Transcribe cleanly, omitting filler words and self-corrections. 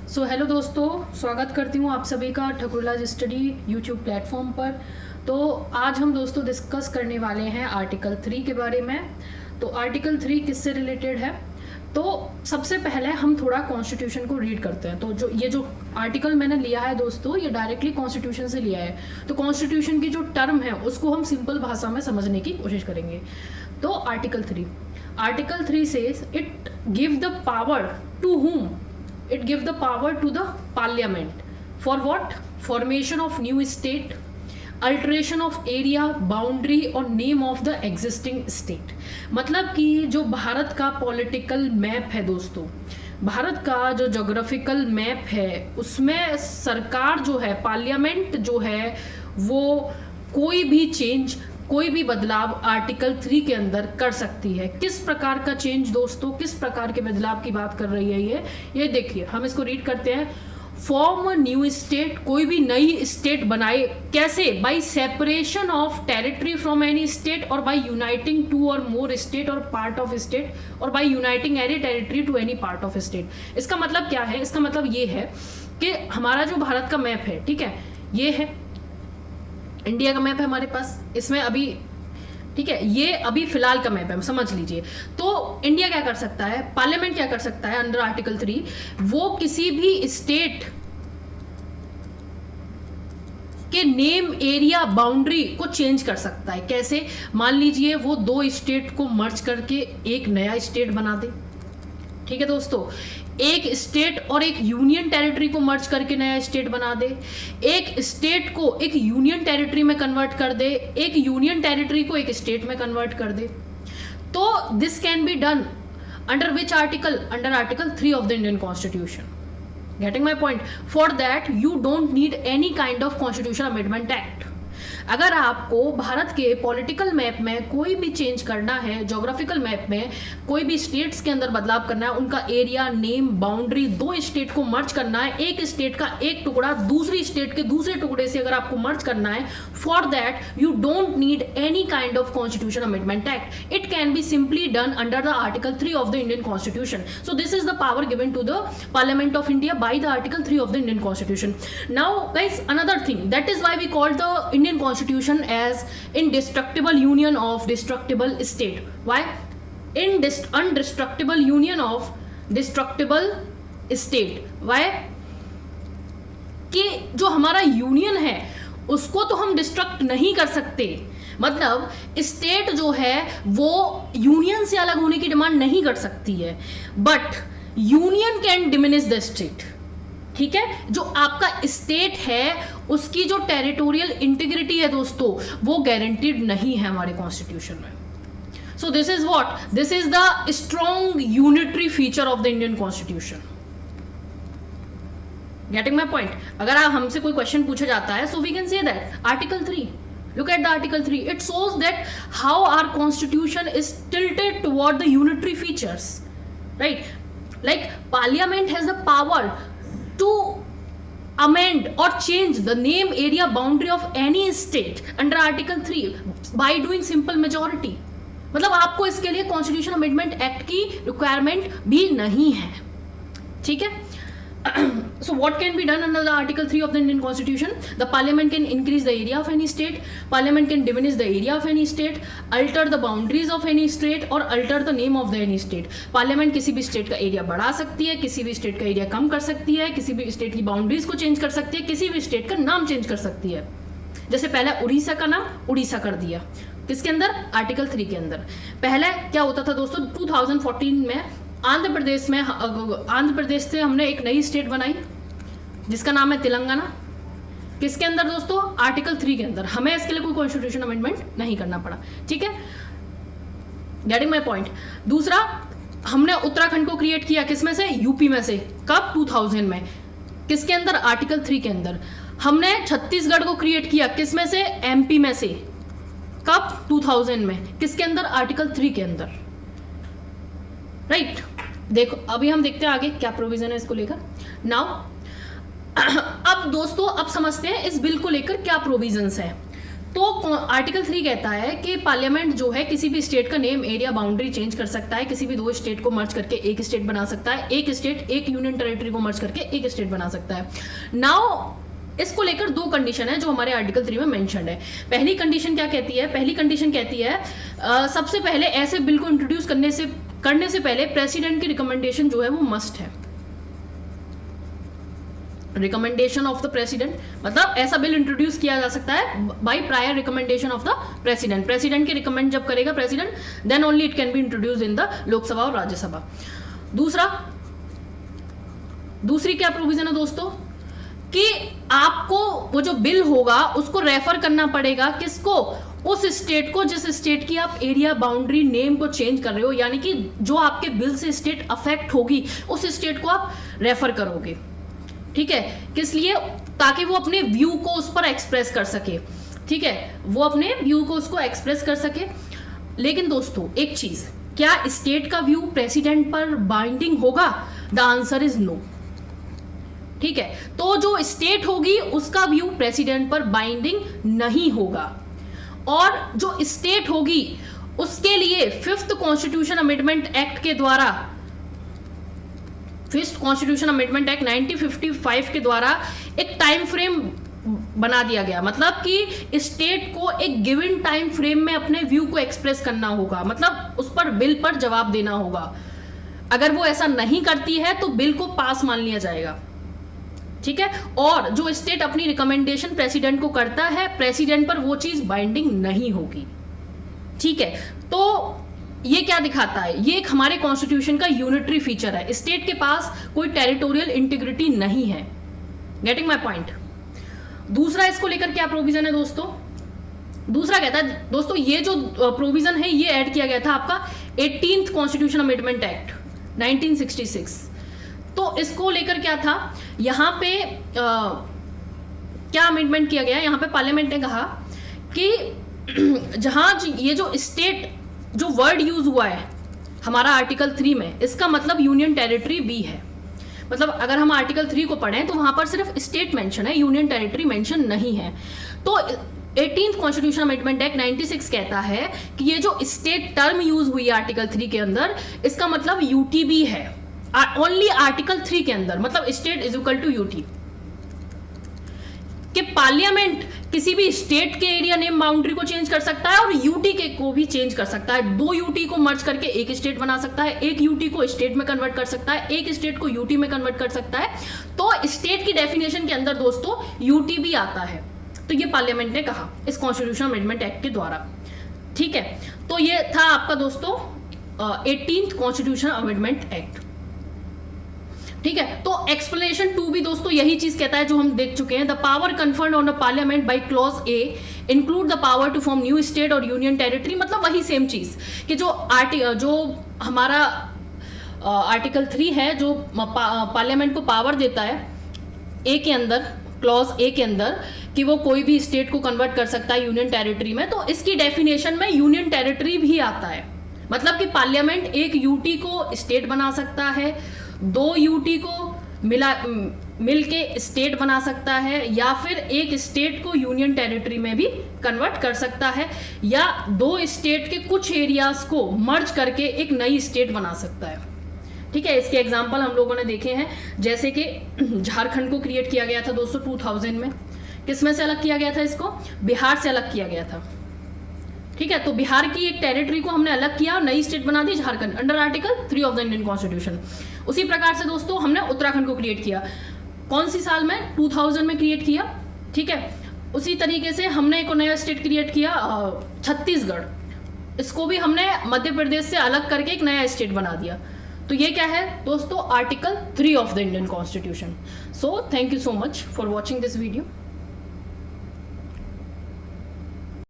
Hello दोस्तों, स्वागत करती हूँ आप सभी का ठकुरलाज स्टडी यूट्यूब प्लेटफॉर्म पर। तो आज हम दोस्तों डिस्कस करने वाले हैं आर्टिकल 3 के बारे में। तो आर्टिकल 3 किससे रिलेटेड है? तो सबसे पहले हम थोड़ा कॉन्स्टिट्यूशन को रीड करते हैं। तो जो आर्टिकल मैंने लिया है दोस्तों, ये डायरेक्टली कॉन्स्टिट्यूशन से लिया है। तो कॉन्स्टिट्यूशन की जो टर्म है उसको हम सिंपल भाषा में समझने की कोशिश करेंगे। तो article 3 says it give the power to whom? It gives the power to the parliament for what? Formation of new state, alteration of area, boundary और name of the existing state। मतलब कि जो भारत का पॉलिटिकल मैप है दोस्तों, भारत का जो geographical map है, उसमें सरकार जो है, पार्लियामेंट जो है, वो कोई भी चेंज, कोई भी बदलाव आर्टिकल 3 के अंदर कर सकती है। किस प्रकार का चेंज दोस्तों, किस प्रकार के बदलाव की बात कर रही है ये देखिए, हम इसको रीड करते हैं। फॉर्म न्यू स्टेट, कोई भी नई स्टेट बनाए। कैसे? By separation of territory from any state और बाय यूनाइटिंग टू और मोर स्टेट और पार्ट ऑफ स्टेट और by uniting any territory to any part of state. इसका मतलब क्या है? इसका मतलब ये है कि हमारा जो भारत का मैप है, ठीक है, ये है इंडिया का मैप है हमारे पास। इसमें अभी, ठीक है, ये अभी फिलहाल का मैप है, समझ लीजिए। तो इंडिया क्या कर सकता है, पार्लियामेंट क्या कर सकता है अंडर आर्टिकल 3? वो किसी भी स्टेट के नेम, एरिया, बाउंड्री को चेंज कर सकता है। कैसे? मान लीजिए वो दो स्टेट को मर्ज करके एक नया स्टेट बना दे, ठीक है दोस्तों। एक स्टेट और एक यूनियन टेरिटरी को मर्ज करके नया स्टेट बना दे, एक स्टेट को एक यूनियन टेरिटरी में कन्वर्ट कर दे, एक यूनियन टेरिटरी को एक स्टेट में कन्वर्ट कर दे। तो this can be done under which article? Under article 3 of the Indian constitution. Getting my point? For that you don't need any kind of constitution amendment act. अगर आपको भारत के political map में कोई भी change करना है, ज्योग्राफिकल मैप में कोई भी स्टेट्स के अंदर बदलाव करना है, उनका एरिया, नेम, बाउंड्री, दो स्टेट को मर्ज करना है, एक स्टेट का एक टुकड़ा दूसरी स्टेट के दूसरे टुकड़े से अगर आपको मर्ज करना है, for that you don't need any kind of constitution amendment act. It can be simply done under the article 3 of the Indian constitution. So this is the power given to the parliament of India by the article 3 of the Indian constitution. Now guys, another thing, that is why we call the Indian constitution as indestructible union of destructible state. Why? Undestructible union of destructible state. Why? कि जो हमारा union है उसको तो हम destruct नहीं कर सकते। मतलब स्टेट जो है वो यूनियन से अलग होने की डिमांड नहीं कर सकती है, but union can diminish the state. ठीक है, जो आपका स्टेट है उसकी जो टेरिटोरियल इंटीग्रिटी है दोस्तों, वो गारंटीड नहीं है हमारे कॉन्स्टिट्यूशन में। So this is what? This is the strong unitary feature of the Indian constitution. Getting my point? अगर आप हमसे कोई क्वेश्चन पूछा जाता है, so we can say that article 3, look at the article 3, it shows that how our constitution is tilted toward the unitary features, right? Like parliament has the power to amend or change the name, area, boundary of any state under article 3 by doing simple majority। मतलब आपको इसके लिए constitution amendment act की requirement भी नहीं है, ठीक है। So what can be done under the article 3 of the Indian constitution? The parliament can increase the area of any state, parliament can diminish the area of any state, alter the boundaries of any state और alter the name of the any state। parliament किसी भी state का area बढ़ा सकती है, किसी भी state का एरिया कम कर सकती है, किसी भी स्टेट की बाउंड्रीज को चेंज कर सकती है, किसी भी स्टेट का नाम चेंज कर सकती है। जैसे पहले उड़ीसा का नाम उड़ीसा कर दिया, किसके अंदर? आर्टिकल 3 के अंदर। पहले क्या होता था दोस्तों, 2014 में आंध्र प्रदेश से हमने एक नई स्टेट बनाई जिसका नाम है तेलंगाना। किसके अंदर दोस्तों? आर्टिकल 3 के अंदर। हमें इसके लिए कोई कॉन्स्टिट्यूशन अमेंडमेंट नहीं करना पड़ा, ठीक है। Getting my point? दूसरा, हमने उत्तराखंड को क्रिएट किया किसमें से? यूपी में से। कब? 2000 में। किसके अंदर? आर्टिकल 3 के अंदर। हमने छत्तीसगढ़ को क्रिएट किया किसमें से? एमपी में से। कब? 2000 में। किसके अंदर? आर्टिकल 3 के अंदर, राइट। देखो अभी हम देखते हैं आगे क्या प्रोविजन है इसको लेकर। नाउ अब दोस्तों, अब समझते हैं इस बिल को लेकर क्या प्रोविजंस है। तो आर्टिकल 3 कहता है कि पार्लियामेंट जो है किसी भी स्टेट का नेम, एरिया, बाउंड्री चेंज कर सकता है, किसी भी दो स्टेट को मर्ज करके एक स्टेट बना सकता है, एक स्टेट एक यूनियन टेरिटरी को मर्ज करके एक स्टेट बना सकता है। नाउ इसको लेकर दो कंडीशन है जो हमारे आर्टिकल 3 में मेंशन्ड है। पहली कंडीशन क्या कहती है? पहली कंडीशन कहती है सबसे पहले ऐसे बिल को इंट्रोड्यूस करने से पहले प्रेसिडेंट की रिकमेंडेशन जो है वो मस्ट है। रिकमेंडेशन ऑफ द प्रेसिडेंट मतलब ऐसा बिल इंट्रोड्यूस किया जा सकता है by prior recommendation of the president. President के रिकमेंड जब करेगा president, then only it can be introduce in the Lok Sabha और राज्यसभा। दूसरी क्या प्रोविजन है दोस्तों कि आपको वो जो बिल होगा उसको रेफर करना पड़ेगा किसको? उस स्टेट को जिस स्टेट की आप एरिया, बाउंड्री, नेम को चेंज कर रहे हो, यानी कि जो आपके बिल से स्टेट अफेक्ट होगी उस स्टेट को आप रेफर करोगे। ठीक है, किस लिए? ताकि वो अपने व्यू को उस पर एक्सप्रेस कर सके। ठीक है, वो अपने व्यू को उसको एक्सप्रेस कर सके। लेकिन दोस्तों एक चीज, क्या स्टेट का व्यू प्रेसिडेंट पर बाइंडिंग होगा? The answer is no. ठीक है, तो जो स्टेट होगी उसका व्यू प्रेसिडेंट पर बाइंडिंग नहीं होगा, और जो स्टेट होगी उसके लिए 5th कॉन्स्टिट्यूशन अमेंडमेंट एक्ट के द्वारा, 5th कॉन्स्टिट्यूशन अमेंडमेंट एक्ट 1955 के द्वारा एक टाइम फ्रेम बना दिया गया। मतलब कि स्टेट को एक गिवन टाइम फ्रेम में अपने व्यू को एक्सप्रेस करना होगा, मतलब उस पर बिल पर जवाब देना होगा। अगर वो ऐसा नहीं करती है तो बिल को पास मान लिया जाएगा। ठीक है, और जो स्टेट अपनी रिकमेंडेशन प्रेसिडेंट को करता है, प्रेसिडेंट पर वो चीज बाइंडिंग नहीं होगी। ठीक है, तो ये क्या दिखाता है? ये एक हमारे कॉन्स्टिट्यूशन का यूनिटरी फीचर है। स्टेट के पास कोई टेरिटोरियल इंटीग्रिटी नहीं है। Getting my point? दूसरा इसको लेकर क्या प्रोविजन है दोस्तों? दूसरा कहता है दोस्तों, ये जो प्रोविजन है ये ऐड किया गया था आपका 18th कॉन्स्टिट्यूशन अमेंडमेंट एक्ट 1966। तो इसको लेकर क्या था, यहां पे क्या अमेंडमेंट किया गया? यहां पे पार्लियामेंट ने कहा कि जहां ये जो स्टेट जो वर्ड यूज हुआ है हमारा आर्टिकल 3 में, इसका मतलब यूनियन टेरिटरी भी है। मतलब अगर हम आर्टिकल 3 को पढ़ें तो वहां पर सिर्फ स्टेट मेंशन है, यूनियन टेरिटरी मेंशन नहीं है। तो 18th कॉन्स्टिट्यूशन अमेंडमेंट एक्ट 96 कहता है कि ये जो स्टेट टर्म यूज हुई है आर्टिकल 3 के अंदर, इसका मतलब यूटीबी है ओनली आर्टिकल 3 के अंदर। मतलब state is equal to UT, कि पार्लियामेंट किसी भी स्टेट के एरिया, नेम, बाउंड्री को चेंज कर सकता है और यूटी के को भी चेंज कर सकता है। 2 यूटी को मर्ज करके एक स्टेट बना सकता है, एक यूटी को स्टेट में कन्वर्ट कर सकता है, एक स्टेट को यूटी में कन्वर्ट कर सकता है। तो स्टेट की डेफिनेशन के अंदर दोस्तों यूटी भी आता है। तो ये पार्लियामेंट ने कहा इस कॉन्स्टिट्यूशन अमेंडमेंट एक्ट के द्वारा। ठीक है, तो ये था आपका दोस्तों 18th कॉन्स्टिट्यूशन अमेंडमेंट एक्ट। ठीक है, तो एक्सप्लेनेशन 2 भी दोस्तों यही चीज कहता है जो हम देख चुके हैं। The power conferred on the parliament by clause A include the power to form new state और यूनियन टेरिटरी। मतलब वही सेम चीज कि जो हमारा आर्टिकल 3 है, जो पार्लियामेंट को पावर देता है ए के अंदर, क्लॉज ए के अंदर, कि वो कोई भी स्टेट को कन्वर्ट कर सकता है यूनियन टेरिटरी में। तो इसकी डेफिनेशन में यूनियन टेरिटरी भी आता है। मतलब कि पार्लियामेंट एक यूटी को स्टेट बना सकता है, 2 यूटी को मिल के स्टेट बना सकता है, या फिर एक स्टेट को यूनियन टेरिटरी में भी कन्वर्ट कर सकता है, या 2 स्टेट के कुछ एरियाज को मर्ज करके एक नई स्टेट बना सकता है। ठीक है, इसके एग्जाम्पल हम लोगों ने देखे हैं, जैसे कि झारखंड को क्रिएट किया गया था दोस्तों 2000 में। किसमें से अलग किया गया था? इसको बिहार से अलग किया गया था। ठीक है, तो बिहार की एक टेरिटरी को हमने अलग किया और नई स्टेट बना दी Jharkhand, under article 3 of the Indian constitution. उसी प्रकार से दोस्तों हमने उत्तराखंड को क्रिएट किया। कौन सी साल में? 2000 में क्रिएट किया। ठीक है, उसी तरीके से हमने एक नया स्टेट क्रिएट किया छत्तीसगढ़। इसको भी हमने मध्य प्रदेश से अलग करके एक नया स्टेट बना दिया। तो ये क्या है दोस्तों? Article 3 of the Indian constitution. So thank you so much for watching this video.